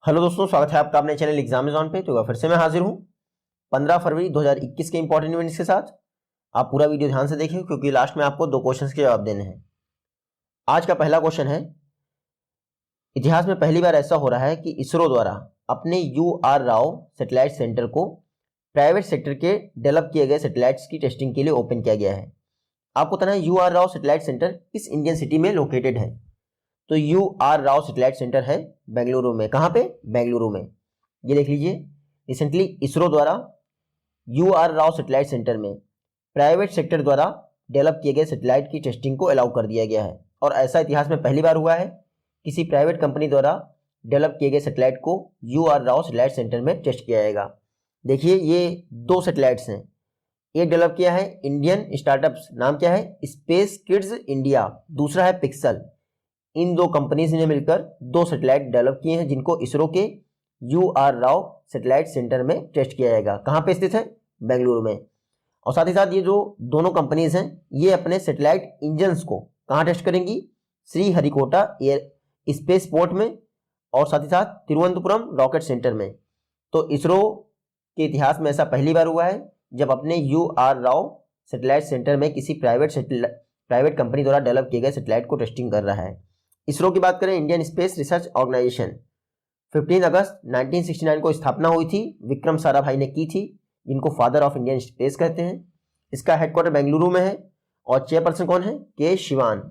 Hello दोस्तों, स्वागत है आपका अपने चैनल एग्जामिज़न पे। तो फिर से मैं हाजिर हूँ 15 फरवरी 2021 के इंपॉर्टेंट इवेंट्स के साथ। आप पूरा वीडियो ध्यान से देखिए क्योंकि लास्ट में आपको 2 क्वेश्चंस के जवाब देने हैं। आज का पहला क्वेश्चन है, इतिहास में पहली बार ऐसा हो रहा है कि इसरो द्वारा अपने UR राव सैटेलाइट सेंटर को प्राइवेट सेक्टर के डेवलप किए गए सैटेलाइट्स की टेस्टिंग के लिए ओपन किया गया है। आपको पता है UR राव सैटेलाइट सेंटर किस इंडियन सिटी में लोकेटेड है? तो UR राव सैटेलाइट सेंटर है बेंगलुरु में। कहां पे? बेंगलुरु में। ये देख लीजिए, रिसेंटली इसरो द्वारा UR राव सैटेलाइट सेंटर में प्राइवेट सेक्टर द्वारा डेवलप किए गए सैटेलाइट की टेस्टिंग को अलाउ कर दिया गया है। और ऐसा इतिहास में पहली बार हुआ है, किसी प्राइवेट कंपनी द्वारा डेवलप किए गए सैटेलाइट को UR राव सैटेलाइट सेंटर में टेस्ट किया जाएगा। देखिए, ये 2 सैटेलाइट्स हैं। एक डेवलप किया है इंडियन स्टार्टअप्स, नाम क्या है? Space kids India. दूसरा है पिक्सल। इन 2 कंपनीज ने मिलकर 2 सैटेलाइट डेवलप किए हैं जिनको इसरो के UR राव सैटेलाइट सेंटर में टेस्ट किया जाएगा। कहां पे स्थित है? बेंगलुरु में। और साथ ही साथ ये जो दोनों कंपनीज हैं, ये अपने सैटेलाइट इंजन्स को कहां टेस्ट करेंगी? श्रीहरिकोटा एयर स्पेस पोर्ट में और साथ ही साथ तिरुवनंतपुरम रॉकेट सेंटर में। तो इसरो के इतिहास में ऐसा पहली बार हुआ है जब अपने UR राव सैटेलाइट सेंटर में किसी प्राइवेट कंपनी द्वारा डेवलप किए गए सैटेलाइट को टेस्टिंग कर रहा है। इसरो की बात करें, इंडियन स्पेस रिसर्च ऑर्गेनाइजेशन, 15 अगस्त 1969 को स्थापना हुई थी। विक्रम साराभाई ने की थी, जिनको फादर ऑफ इंडियन स्पेस कहते हैं। इसका हेडक्वार्टर बेंगलुरु में है और चेयरपर्सन कौन है? के शिवान।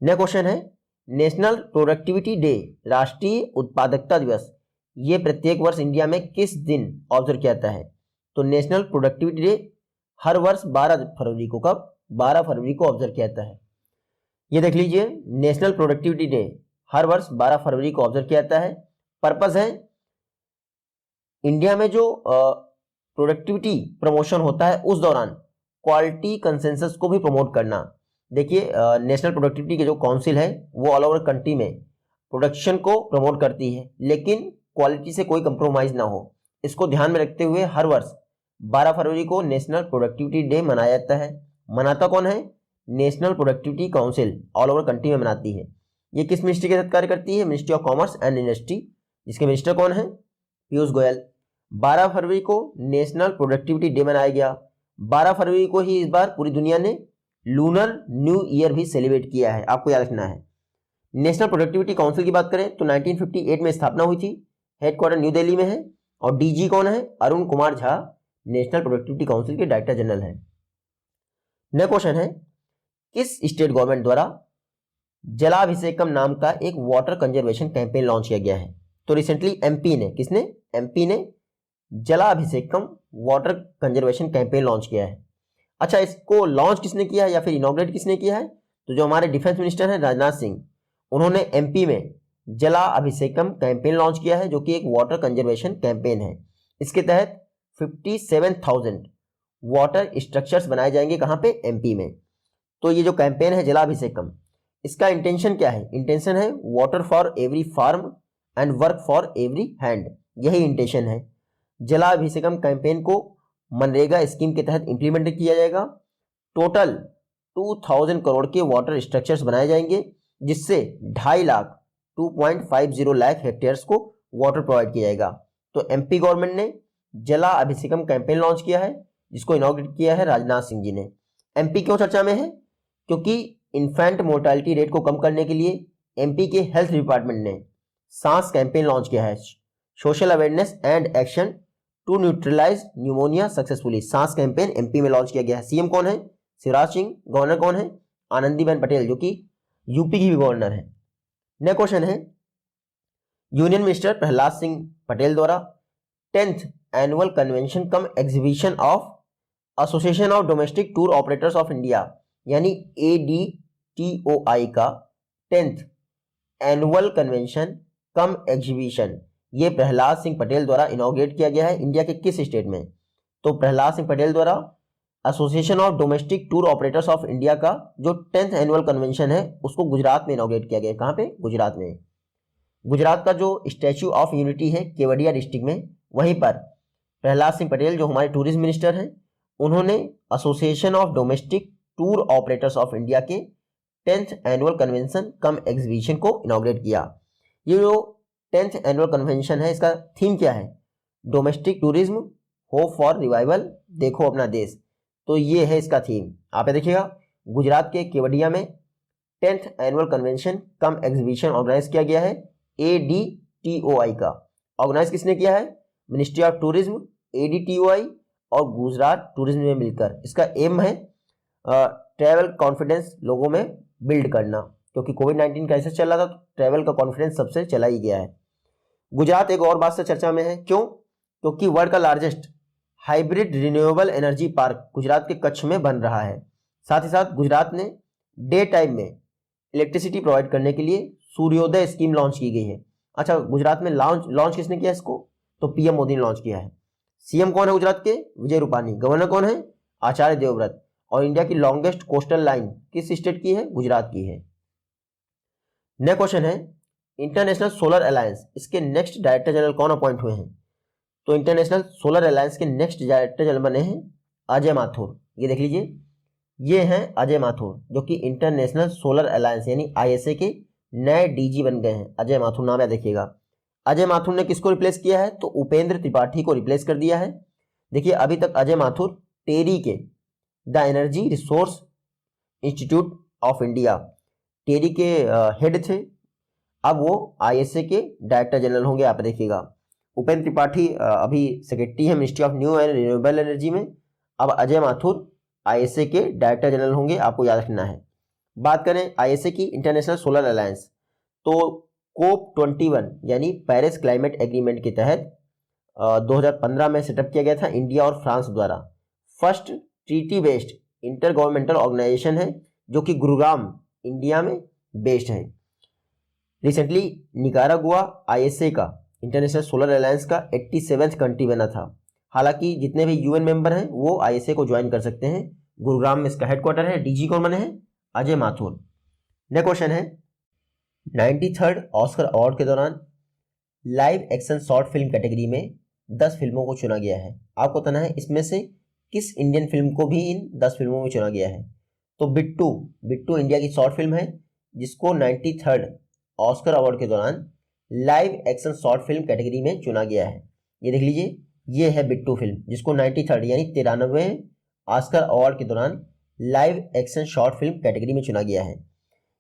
नेक्स्ट क्वेश्चन है, नेशनल प्रोडक्टिविटी डे, राष्ट्रीय उत्पादकता दिवस, ये प्रत्येक वर्ष इंडिया में किस दिन ऑब्जर्व किया जाता है? तो नेशनल प्रोडक्टिविटी डे हर वर्ष 12 फरवरी को, कब? 12 फरवरी को ऑब्जर्व किया जाता है। ये देख लीजिए, नेशनल प्रोडक्टिविटी डे हर वर्ष 12 फरवरी को ऑब्जर्व किया जाता है। पर्पस है इंडिया में जो प्रोडक्टिविटी प्रमोशन होता है उस दौरान क्वालिटी कंसेंसस को भी प्रमोट करना। देखिए, नेशनल प्रोडक्टिविटी के जो काउंसिल है वो ऑल ओवर कंट्री में प्रोडक्शन को प्रमोट करती है, लेकिन क्वालिटी से कोई कंप्रोमाइज ना हो, इसको ध्यान में रखते हुए हर वर्ष 12 फरवरी को नेशनल प्रोडक्टिविटी डे मनाया जाता है। मनाता कौन है? National productivity council all over country में मनाती है। ये किस मिनिस्ट्री के तहत कार्य करती है? Ministry of commerce and industry, जिसके मिनिस्टर कौन है? पीयूष गोयल। 12 फरवरी को नेशनल प्रोडक्टिविटी डे मनाया गया। 12 फरवरी को ही इस बार पूरी दुनिया ने लूनर न्यू ईयर भी सेलिब्रेट किया है, आपको याद रखना है। नेशनल प्रोडक्टिविटी काउंसिल की बात करें तो 1958 में स्थापना हुई थी। हेडक्वार्टर न्यू दिल्ली में है और DG कौन है? Arun Kumar Jha national productivity council के डायरेक्टर जनरल है। नेक्स्ट क्वेश्चन है, किस स्टेट गवर्नमेंट द्वारा जलाभिषेकम नाम का एक वाटर कंजर्वेशन कैंपेन लॉन्च किया गया है? तो रिसेंटली MP ने, किसने? MP ने Jalabhishekam water conservation campaign launch किया है। अच्छा, इसको लॉन्च किसने किया है या फिर इनॉग्रेट किसने किया है? तो जो हमारे डिफेंस मिनिस्टर हैं राजनाथ सिंह, उन्होंने MP में जलाभिषेकम कैंपेन लॉन्च किया है, जो कि एक वाटर कंजर्वेशन कैंपेन है। इसके तहत 57,000 वाटर स्ट्रक्चर्स बनाए जाएंगे। कहां पे? MP में। तो ये जो कैंपेन है जलाभिषेकम, इसका इंटेंशन क्या है? इंटेंशन है water for every farm and work for every hand, यही इंटेंशन है। जलाभिषेकम कैंपेन को मनरेगा स्कीम के तहत इंप्लीमेंट किया जाएगा। टोटल 2000 करोड़ के वाटर स्ट्रक्चर्स बनाए जाएंगे, जिससे 2.5 लाख 2.50 लाख हेक्टेयर्स को वाटर प्रोवाइड किया जाएगा। तो MP गवर्नमेंट ने जलाभिषेकम कैंपेन लॉन्च किया है, जिसको इनॉग्रेट किया है राजनाथ सिंह जी ने। MP क्यों चर्चा में है? क्योंकि इन्फेंट मोर्टालिटी रेट को कम करने के लिए MP के हेल्थ डिपार्टमेंट ने सांस कैंपेन लॉन्च किया है, social awareness and action to neutralize pneumonia successfully. सांस कैंपेन MP में लॉन्च किया गया है। CM कौन है? शिवराज सिंह। गवर्नर कौन है? आनंदीबेन पटेल, जो कि UP की भी गवर्नर है। नेक्स्ट क्वेश्चन है, यूनियन मिनिस्टर प्रहलाद सिंह पटेल द्वारा 10th annual convention come exhibition of association of domestic tour operators of India यानी ADTOI का 10th एनुअल कन्वेंशन कम एग्जीबिशन, ये प्रहलाद सिंह पटेल द्वारा इनॉग्रेट किया गया है। इंडिया के किस स्टेट में? तो प्रहलाद सिंह पटेल द्वारा association of domestic tour operators of India का जो 10th एनुअल कन्वेंशन है, उसको गुजरात में इनॉग्रेट किया गया है। कहां पे? गुजरात में। गुजरात का जो स्टैच्यू ऑफ यूनिटी है केवडिया डिस्ट्रिक्ट में, वहीं पर प्रहलाद सिंह पटेल जो हमारे टूरिज्म मिनिस्टर हैं, उन्होंने association of domestic tour operators of India के 10th एनुअल कन्वेंशन कम एग्जीबिशन को इनॉग्रेट किया। ये जो 10th एनुअल कन्वेंशन है, इसका थीम क्या है? Domestic tourism, hope for revival, देखो अपना देश। तो ये है इसका थीम। आप देखिएगा गुजरात के केवडिया में 10th एनुअल कन्वेंशन कम एग्जीबिशन ऑर्गेनाइज किया गया है, ADTOI का। ऑर्गेनाइज किसने किया है? मिनिस्ट्री ऑफ टूरिज्म, ADTOI और गुजरात टूरिज्म में मिलकर। इसका एम है ट्रैवल कॉन्फिडेंस लोगों में बिल्ड करना, क्योंकि कोविड-19 कैसे चल रहा था तो ट्रैवल का कॉन्फिडेंस सबसे चला ही गया है। गुजरात एक और बात से चर्चा में है, क्यों? क्योंकि वर्ल्ड का largest hybrid renewable energy park Gujarat के कच्छ में बन रहा है। साथ ही साथ गुजरात ने डे टाइम में इलेक्ट्रिसिटी प्रोवाइड करने के लिए सूर्योदय स्कीम लॉन्च की गई है। अच्छा, गुजरात में लॉन्च किसने किया इसको? तो पीएम मोदी ने लॉन्च किया है। सीएम कौन है गुजरात के? विजय रूपानी। गवर्नर कौन है? आचार्य देवव्रत। और इंडिया की लॉन्गेस्ट कोस्टल लाइन किस स्टेट की है? गुजरात की है। नेक्स्ट क्वेश्चन है इंटरनेशनल सोलर अलायंस, इसके नेक्स्ट डायरेक्टर जनरल कौन अपॉइंट हुए हैं? तो इंटरनेशनल सोलर अलायंस के नेक्स्ट डायरेक्टर जनरल बने हैं अजय माथुर। ये देख लीजिए, ये हैं अजय माथुर, जो कि इंटरनेशनल सोलर अलायंस यानी ISA के नए DG बन गए हैं। अजय माथुर नाम है, देखिएगा। अजय माथुर ने किसको रिप्लेस किया है? तो उपेंद्र त्रिपाठी को रिप्लेस कर दिया है। देखिए, अभी तक अजय माथुर टेरी के the energy resource institute of India TERI के हेड थे। अब वो ISA के डायरेक्टर जनरल होंगे। आप देखिएगा, उपेंद्र त्रिपाठी अभी सेक्रेटरी है ministry of new and renewable energy में। अब अजय माथुर ISA के डायरेक्टर जनरल होंगे, आपको याद रखना है। बात करें ISA की इंटरनेशनल सोलर अलायंस, तो COP21 यानी पेरिस क्लाइमेट एग्रीमेंट के तहत 2015 में सेटअप किया गया था इंडिया और फ्रांस द्वारा। First treaty based intergovernmental organisation है, जो कि गुरुग्राम इंडिया में बेस्ड है। रिसेंटली निकारागुआ ISA का इंटरनेशनल सोलर अलायंस का 87th कंट्री बना था। हालांकि जितने भी UN मेंबर हैं वो ISA को ज्वाइन कर सकते हैं। गुरुग्राम में इसका हेडक्वार्टर है। DG कौन बने हैं? अजय माथुर। नेक्स्ट क्वेश्चन है 93rd ऑस्कर अवार्ड के दौरान live action short film category में 10 फिल्मों को चुना गया है। आपको बताना है इसमें से किस इंडियन फिल्म को भी इन 10 फिल्मों में चुना गया है। तो बिट्टू इंडिया की शॉर्ट फिल्म है, जिसको 93rd ऑस्कर अवार्ड के दौरान live action short film category में चुना गया है। ये देख लीजिए, ये है बिट्टू फिल्म, जिसको 93rd यानी 93वें ऑस्कर अवार्ड के दौरान live action short film category में चुना गया है।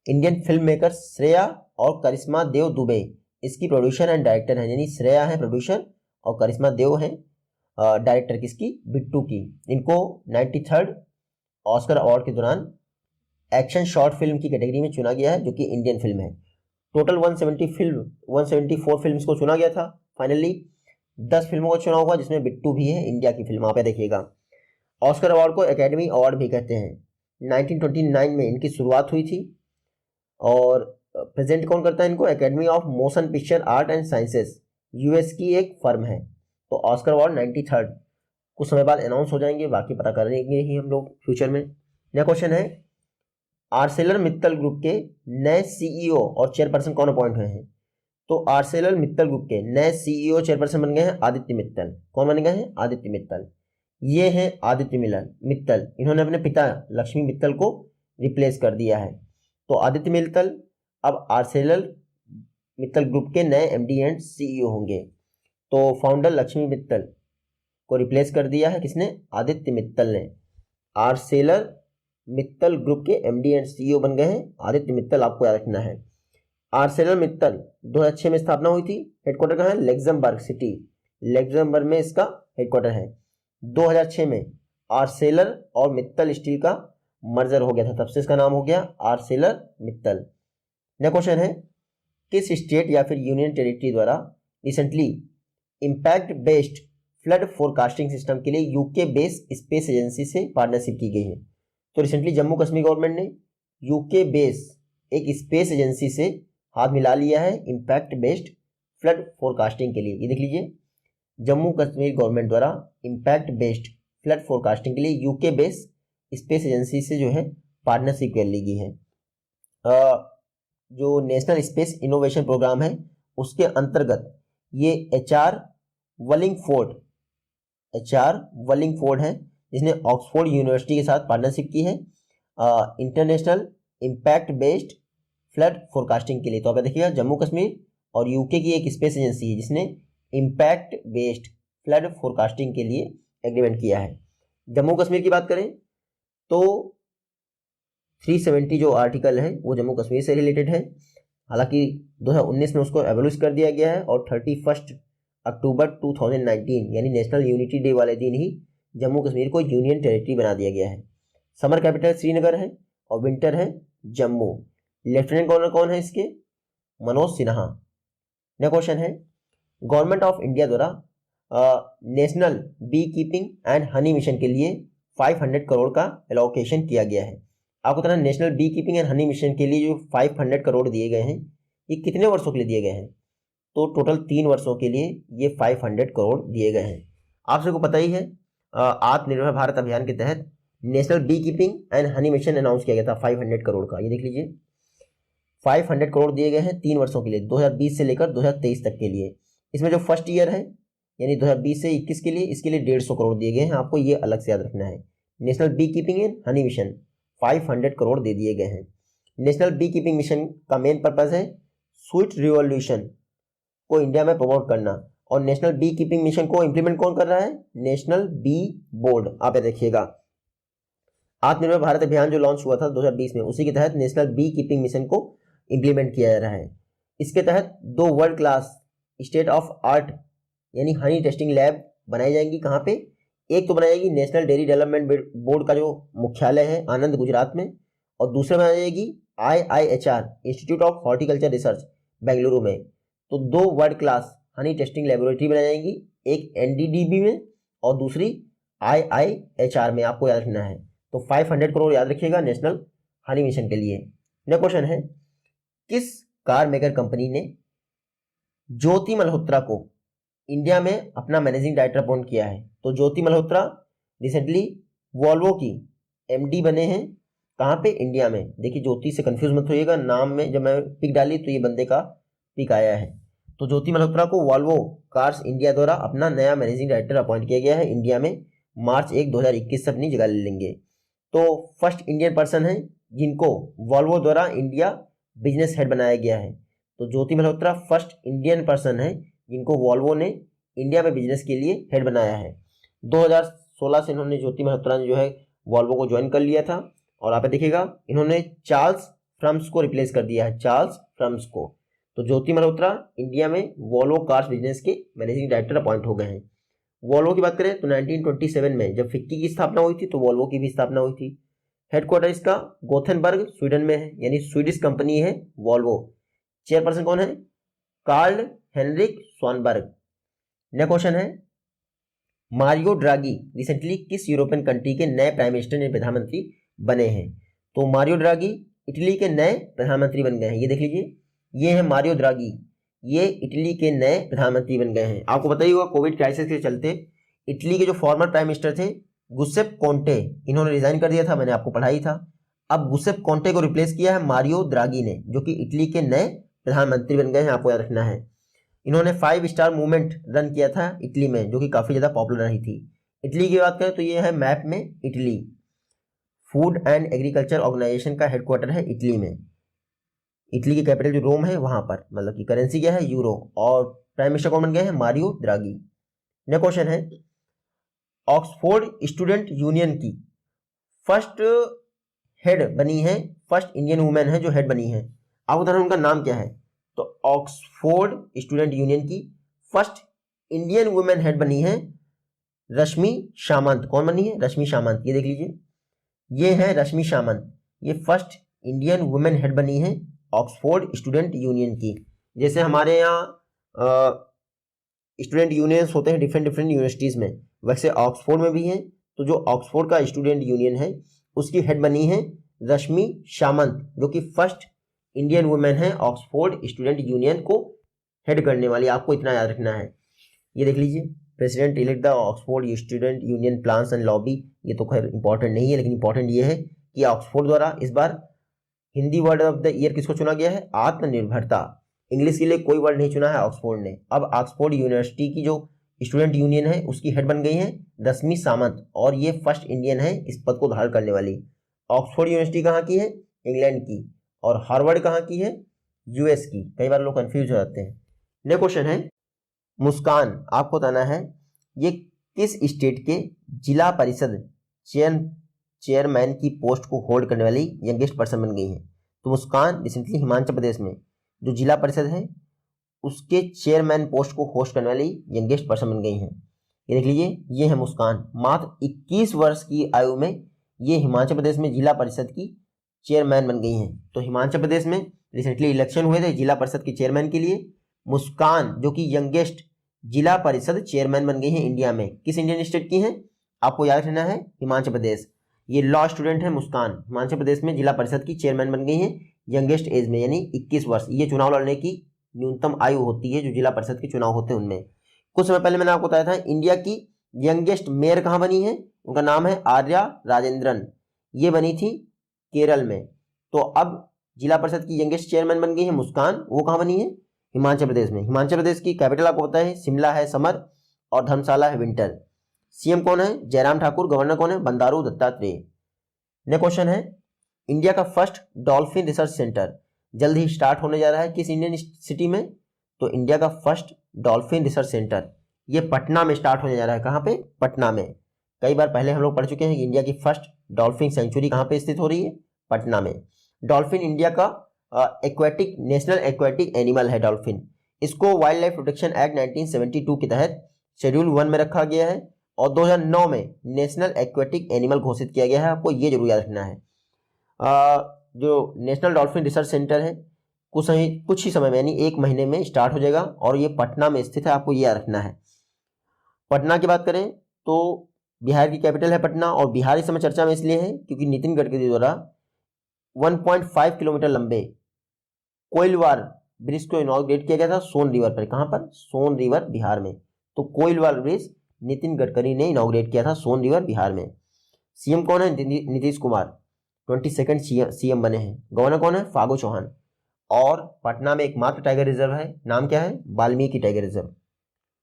इंडियन फिल्म मेकर श्रेया और करिश्मा देव दुबे इसकी प्रोड्यूसर एंड डायरेक्टर हैं, यानी श्रेया है प्रोड्यूसर और करिश्मा देव है डायरेक्टर किसकी? बिट्टू की। इनको 93rd ऑस्कर अवार्ड के दौरान एक्शन शॉर्ट फिल्म की कैटेगरी में चुना गया है, जो कि इंडियन फिल्म है। टोटल 174 फिल्म्स को चुना गया था। फाइनली 10 फिल्मों को चुना होगा, जिसमें बिट्टू भी है, इंडिया की फिल्म। आप देखिएगा, ऑस्कर अवार्ड को एकेडमी अवार्ड भी कहते हैं। 1929 में इनकी शुरुआत हुई थी और प्रेजेंट कौन करता है इनको? Academy of motion picture art and sciences, US की एक फर्म है। तो ऑस्कर अवार्ड 93rd कुछ समय बाद अनाउंस हो जाएंगे, बाकी पता करेंगे ही हम लोग फ्यूचर में। नया क्वेश्चन है आर्सेलर मित्तल ग्रुप के नए CEO और चेयरपर्सन कौन अपॉइंट हुए हैं? तो आर्सेलर मित्तल ग्रुप के नए CEO चेयरपर्सन बन गए हैं आदित्य मित्तल। कौन बन गए हैं? आदित्य मित्तल। ये हैं आदित्य मित्तल। इन्होंने अपने पिता लक्ष्मी मित्तल को रिप्लेस कर दिया है। तो आदित्य मित्तल अब आर्सेलर मित्तल ग्रुप के नए MD एंड CEO होंगे। तो फाउंडर लक्ष्मी मित्तल को रिप्लेस कर दिया है किसने? आदित्य मित्तल ने। आर्सेलर मित्तल ग्रुप के MD एंड CEO बन गए हैं आदित्य मित्तल, आपको याद रखना है। आर्सेलर मित्तल 2006 में स्थापना हुई थी। हेडक्वार्टर कहाँ है? लग्जमबर्ग सिटी, लग्जमबर्ग में इसका हेडक्वार्टर है। 2006 में आर्सेलर और मित्तल स्टील का मर्जर हो गया था, तब से इसका नाम हो गया आर्सेलर मित्तल। नेक्स्ट क्वेश्चन है किस स्टेट या फिर यूनियन टेरिटरी द्वारा recently impact based flood forecasting system के लिए UK बेस स्पेस एजेंसी से पार्टनरशिप की गई है? तो रिसेंटली जम्मू कश्मीर गवर्नमेंट ने UK बेस एक स्पेस एजेंसी से हाथ मिला लिया है इम्पैक्ट बेस्ड फ्लड फोरकास्टिंग के लिए। ये देख लीजिए, जम्मू कश्मीर गवर्नमेंट द्वारा इम्पैक्ट बेस्ड फ्लड फोरकास्टिंग के लिए UK बेस स्पेस एजेंसी से जो है पार्टनरशिप कर ली गई है। जो नेशनल स्पेस इनोवेशन प्रोग्राम है उसके अंतर्गत ये HR वलिंगफोर्ड है, जिसने ऑक्सफोर्ड यूनिवर्सिटी के साथ पार्टनरशिप की है international impact based flood forecasting के लिए। तो आप देखिएगा जम्मू कश्मीर और यूके की एक स्पेस एजेंसी है जिसने इम्पैक्ट बेस्ड फ्लड फोरकास्टिंग के लिए एग्रीमेंट किया है। जम्मू कश्मीर की बात करें तो 370 जो आर्टिकल है वो जम्मू कश्मीर से रिलेटेड है। हालांकि 2019 में उसको एबोलिश कर दिया गया है और 31 अक्टूबर 2019 यानी नेशनल यूनिटी डे वाले दिन ही जम्मू कश्मीर को यूनियन टेरिटरी बना दिया गया है। समर कैपिटल श्रीनगर है और विंटर है जम्मू। लेफ्टिनेंट गवर्नर कौन है इसके? मनोज सिन्हा। नेक्स्ट क्वेश्चन है, गवर्नमेंट ऑफ इंडिया द्वारा national B keeping and honey mission के लिए 500 करोड़ का एलोकेशन किया गया है। आपको पता है national B keeping and honey mission के लिए जो 500 करोड़ दिए गए हैं ये कितने वर्षों के लिए दिए गए हैं? तो टोटल 3 वर्षों के लिए ये 500 करोड़ दिए गए हैं। आप सबको पता ही है आत्मनिर्भर भारत अभियान के तहत national B keeping and honey mission announce किया गया था 500 करोड़ का। ये देख लीजिए 500 करोड़ दिए गए हैं 3 वर्षों के लिए, 2020 से लेकर 2023 तक के लिए। इसमें जो फर्स्ट ईयर है यानी 2020 से 21 के लिए, इसके लिए 150 करोड़ दिए गए हैं। आपको ये अलग से याद रखना है। National B keeping and honey mission 500 crore दे दिए गए हैं। नेशनल बी कीपिंग मिशन का मेन पर्पज है स्वीट रिवॉल्यूशन को इंडिया में प्रमोट करना, और नेशनल बी कीपिंग मिशन को इंप्लीमेंट कौन कर रहा है? National bee board. आप देखिएगा आत्मनिर्भर भारत अभियान जो लॉन्च हुआ था 2020 में, उसी के तहत नेशनल बी कीपिंग मिशन को इंप्लीमेंट किया जा रहा है। इसके तहत 2 world class state of art यानी हनी टेस्टिंग लैब बनाई जाएंगी। कहाँ पे? एक तो बनाई जाएगी नेशनल डेयरी डेवलपमेंट बोर्ड का जो मुख्यालय है आनंद गुजरात में, और दूसरा बनाई जाएगी IIHR institute of horticulture research Bengaluru में। तो 2 world class Honey testing laboratory बनाई जाएंगी, एक NDDB में और दूसरी IIHR में। आपको याद रखना है। तो 500 करोड़ याद रखिएगा नेशनल हनी मिशन के लिए। नेक्स्ट क्वेश्चन है, किस कार मेकर कंपनी ने ज्योति मल्होत्रा को इंडिया में अपना मैनेजिंग डायरेक्टर अपॉइंट किया है? तो ज्योति मल्होत्रा रिसेंटली वॉल्वो की MD बने हैं। कहाँ पे? इंडिया में। देखिए ज्योति से कंफ्यूज मत होइएगा, नाम में जब मैं पिक डाली तो ये बंदे का पिक आया है। तो ज्योति मल्होत्रा को वॉल्वो कार्स इंडिया द्वारा अपना नया मैनेजिंग डायरेक्टर अपॉइंट किया गया है इंडिया में। मार्च 1 2021 से अपनी जगह ले लेंगे। तो फर्स्ट इंडियन पर्सन है जिनको वॉल्वो द्वारा इंडिया बिजनेस हेड बनाया गया है। तो ज्योति मल्होत्रा फर्स्ट इंडियन पर्सन है जिनको वॉल्वो ने इंडिया में बिजनेस के लिए हेड बनाया है। 2016 से इन्होंने ज्योति मल्होत्रा ने जो है वॉल्वो को ज्वाइन कर लिया था। और आप देखिएगा इन्होंने चार्ल्स फ्रम्स को रिप्लेस कर दिया है, चार्ल्स फ्रम्स को। तो ज्योति मल्होत्रा इंडिया में वॉल्वो कार्स बिजनेस के मैनेजिंग डायरेक्टर अपॉइंट हो गए हैं। वॉल्वो की बात करें तो 1927 में जब फिक्की की स्थापना हुई थी तो वॉल्वो की भी स्थापना हुई थी। हेडक्वार्टर इसका गोथेनबर्ग स्वीडन में है, यानी स्वीडिश कंपनी है वॉल्वो। चेयरपर्सन कौन है? Carl Henric Svanberg. Next question है, मारियो ड्रागी रिसेंटली किस यूरोपियन कंट्री के नए प्राइम मिनिस्टर या प्रधानमंत्री बने हैं? तो मारियो ड्रागी इटली के नए प्रधानमंत्री बन गए हैं। ये देख लीजिए, ये है मारियो ड्रागी, ये इटली के नए प्रधानमंत्री बन गए हैं। आपको पता ही होगा कोविड क्राइसिस के चलते इटली के जो फॉर्मर प्राइम मिनिस्टर थे गुसेप कोंटे, इन्होंने रिजाइन कर दिया था, मैंने आपको पढ़ाई था। अब गुसेप कोंटे को रिप्लेस किया है मारियो ड्रागी ने, जो कि इटली के नए प्रधानमंत्री बन गए हैं। आपको याद रखना है। इन्होंने 5 स्टार मूवमेंट रन किया था इटली में, जो कि काफी ज्यादा पॉपुलर रही थी। इटली की बात करें तो ये है मैप में Italy. Food and agriculture organisation का हेडक्वार्टर है इटली में। इटली की कैपिटल जो रोम है वहां पर, मतलब की करेंसी क्या है? यूरो। और प्राइम मिनिस्टर कौन बन गए हैं? मारियो ड्रागी। नेक्स्ट क्वेश्चन है, ऑक्सफोर्ड स्टूडेंट यूनियन की फर्स्ट हेड बनी है, फर्स्ट इंडियन वुमेन है जो हेड बनी है। आपको बताना उनका नाम क्या है? तो ऑक्सफोर्ड स्टूडेंट यूनियन की फर्स्ट इंडियन वुमेन हेड बनी है रश्मि सामंत। कौन बनी है? रश्मि सामंत। ये देख लीजिए, ये है रश्मि सामंत, ये फर्स्ट इंडियन वुमेन हेड बनी है ऑक्सफोर्ड स्टूडेंट यूनियन की। जैसे हमारे यहाँ स्टूडेंट यूनियंस होते हैं डिफरेंट यूनिवर्सिटीज में, वैसे ऑक्सफोर्ड में भी हैं। तो जो ऑक्सफोर्ड का स्टूडेंट यूनियन है उसकी हेड बनी है रश्मि सामंत, जो कि फर्स्ट इंडियन वुमेन है ऑक्सफोर्ड स्टूडेंट यूनियन को हेड करने वाली। आपको इतना याद रखना है। ये देख लीजिए, president elect the Oxford student union plans and lobby. ये तो खैर इंपॉर्टेंट नहीं है, लेकिन इंपॉर्टेंट ये है कि ऑक्सफोर्ड द्वारा इस बार Hindi word of the year किसको चुना गया है? आत्मनिर्भरता। इंग्लिश के लिए कोई वर्ड नहीं चुना है ऑक्सफोर्ड ने। अब ऑक्सफोर्ड यूनिवर्सिटी की जो स्टूडेंट यूनियन है उसकी हेड बन गई है रश्मि सामंत, और ये फर्स्ट इंडियन है इस पद को धारण करने वाली। ऑक्सफोर्ड यूनिवर्सिटी कहाँ की है? इंग्लैंड की। और हार्वर्ड कहाँ की है? US की। कई बार लोग कंफ्यूज हो जाते हैं। नेक्स्ट क्वेश्चन है, मुस्कान आपको बताना है ये किस स्टेट के जिला परिषद चेयरमैन की पोस्ट को होल्ड करने वाली यंगेस्ट पर्सन बन गई है। तो मुस्कान रिसेंटली हिमाचल प्रदेश में जो जिला परिषद है उसके चेयरमैन पोस्ट को होस्ट करने वाली यंगेस्ट पर्सन बन गई हैं। ये देख लीजिए, ये है मुस्कान। मात्र 21 वर्ष की आयु में ये हिमाचल प्रदेश में जिला परिषद की चेयरमैन बन गई हैं। तो हिमाचल प्रदेश में रिसेंटली इलेक्शन हुए थे जिला परिषद के चेयरमैन के लिए। मुस्कान जो कि यंगेस्ट जिला परिषद चेयरमैन बन गई है इंडिया में। किस इंडियन स्टेट की हैं? आपको याद रखना है, हिमाचल प्रदेश। ये लॉ स्टूडेंट है मुस्कान, हिमाचल प्रदेश में जिला परिषद की चेयरमैन बन गई हैं यंगेस्ट एज में, यानी 21 वर्ष। ये चुनाव लड़ने की न्यूनतम आयु होती है जो जिला परिषद के चुनाव होते हैं उनमें। कुछ समय पहले मैंने आपको बताया था इंडिया की यंगेस्ट मेयर कहाँ बनी है, उनका नाम है आर्या राजेंद्रन। ये बनी थी केरल में। तो अब जिला परिषद की यंगेस्ट चेयरमैन बन गई है मुस्कान, वो कहाँ बनी है? हिमाचल प्रदेश में। हिमाचल प्रदेश की कैपिटल आपको पता है शिमला है समर और धर्मशाला है विंटर। सीएम कौन है? जयराम ठाकुर। गवर्नर कौन है? बंडारू दत्तात्रेय। नेक्स्ट क्वेश्चन है, इंडिया का फर्स्ट डॉल्फिन रिसर्च सेंटर जल्द ही स्टार्ट होने जा रहा है किस इंडियन सिटी में? तो इंडिया का फर्स्ट डॉल्फिन रिसर्च सेंटर ये पटना में स्टार्ट होने जा रहा है। कहाँ पे? पटना में। कई बार पहले हम लोग पढ़ चुके हैं कि इंडिया की फर्स्ट डॉल्फिन सेंचुरी कहाँ पे स्थित हो रही है? पटना में। डॉल्फिन इंडिया का एक्वेटिक नेशनल एक्वेटिक एनिमल है डॉल्फिन। इसको वाइल्ड लाइफ प्रोटेक्शन एक्ट 1972 के तहत शेड्यूल 1 में रखा गया है और 2009 में नेशनल एक्वेटिक एनिमल घोषित किया गया है। आपको ये जरूर याद रखना है। जो नेशनल डॉल्फिन रिसर्च सेंटर है कुछ ही समय में यानी 1 महीने में स्टार्ट हो जाएगा और ये पटना में स्थित है। आपको ये याद रखना है। पटना की बात करें तो बिहार की कैपिटल है पटना, और बिहार इस समय चर्चा में इसलिए है क्योंकि नितिन गडकरी द्वारा 1.5 किलोमीटर लंबे कोइलवार ब्रिज को इनॉग्रेट किया गया था सोन रिवर पर। कहाँ पर? सोन रिवर बिहार में। तो कोइलवार ब्रिज नितिन गडकरी ने इनॉग्रेट किया था सोन रिवर बिहार में। सीएम कौन है? नीतीश कुमार 22nd सीएम बने हैं। गवर्नर कौन है? फागू चौहान। और पटना में एकमात्र टाइगर रिजर्व है, नाम क्या है? Valmiki tiger reserve.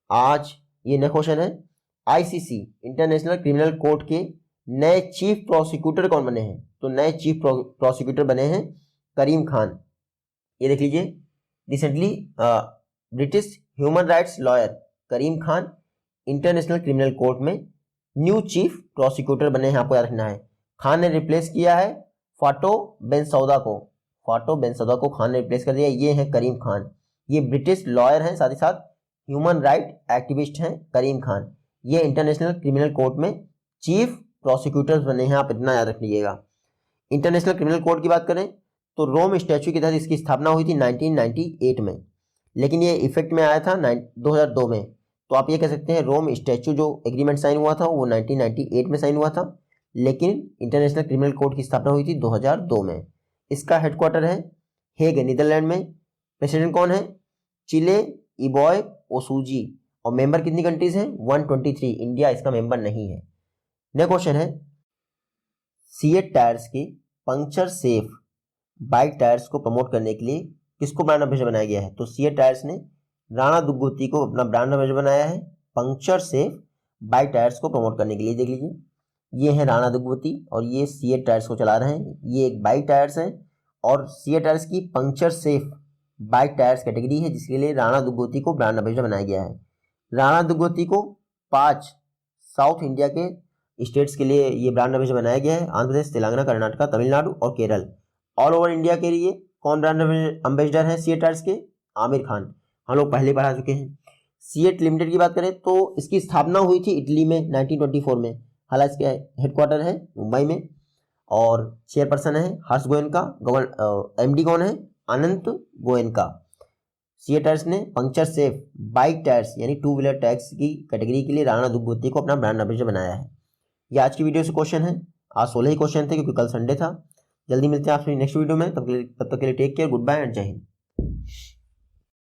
आज ये नया क्वेश्चन है, आईसीसी इंटरनेशनल क्रिमिनल कोर्ट के नए चीफ प्रोसिक्यूटर कौन बने हैं? तो नए चीफ प्रोसिक्यूटर बने हैं करीम खान। ये देख लीजिए, recently British human rights lawyer Karim Khan international criminal court में न्यू चीफ प्रोसिक्यूटर बने हैं। आपको याद रखना है। खान ने रिप्लेस किया है फाटो बेनसौदा को। फाटो बेनसौदा को खान ने रिप्लेस कर दिया। ये है करीम खान। ये ब्रिटिश लॉयर हैं, साथ ही साथ ह्यूमन राइट एक्टिविस्ट हैं करीम खान। ये इंटरनेशनल क्रिमिनल कोर्ट में चीफ प्रोसिक्यूटर्स बने हैं। आप इतना याद रख लीजिएगा। इंटरनेशनल क्रिमिनल कोर्ट की बात करें तो रोम स्टैच्यू के तहत इसकी स्थापना हुई थी 1998 में, लेकिन ये इफेक्ट में आया था 2002 में। तो आप ये कह सकते हैं रोम स्टैच्यू जो एग्रीमेंट साइन हुआ था वो 1998 में साइन हुआ था, लेकिन इंटरनेशनल क्रिमिनल कोर्ट की स्थापना हुई थी 2002 में। इसका हेडक्वार्टर है हेग नीदरलैंड में। प्रेसिडेंट कौन है? चिले इबॉय ओसूजी। और मेंबर कितनी कंट्रीज हैं? 123। इंडिया इसका मेंबर नहीं है। नेक्स्ट क्वेश्चन है, सीएट टायर्स के पंक्चर सेफ बाइक टायर्स को प्रमोट करने के लिए किसको ब्रांड एम्बेसडर बनाया गया है? तो सीएट टायर्स ने राणा दुग्गोती को अपना ब्रांड एम्बेसडर बनाया है पंक्चर सेफ बाइक टायर्स को प्रमोट करने के लिए। देख लीजिए, ये है राणा दुग्गोती और ये सीएट टायर्स को चला रहे हैं। ये एक बाइक टायर्स है और सीएट टायर्स की puncture safe bike tyres category है, जिसके लिए राणा दुग्गोती को ब्रांड एम्बेसडर बनाया गया है। राणा दुग्गोती को 5 साउथ इंडिया के स्टेट्स के लिए ये ब्रांड एम्बेसडर बनाया गया है, आंध्र प्रदेश, तेलंगाना, कर्नाटक, तमिलनाडु और केरल। ऑल ओवर इंडिया के लिए कौन ब्रांड एम्बेसडर है सीएट टायर्स के? आमिर खान। हम लोग पहले पढ़ा चुके हैं। सीएट लिमिटेड की बात करें तो इसकी स्थापना हुई थी इटली में 1924 में। हालांकि इसका हेडक्वार्टर है मुंबई में और चेयरपर्सन है हर्ष गोयनका। एमडी कौन है? अनंत गोयनका। सीएट टायर्स ने पंक्चर सेफ बाइक टायर्स यानी 2 व्हीलर टायर्स की कैटेगरी के लिए राणा दुग्गोती को अपना ब्रांड एम्बेसडर बनाया है। ये आज की वीडियो से क्वेश्चन है। आज 16 ही क्वेश्चन थे क्योंकि कल संडे था। जल्दी मिलते हैं आपसे नेक्स्ट वीडियो में। तब तक के लिए take care, goodbye and जय हिंद।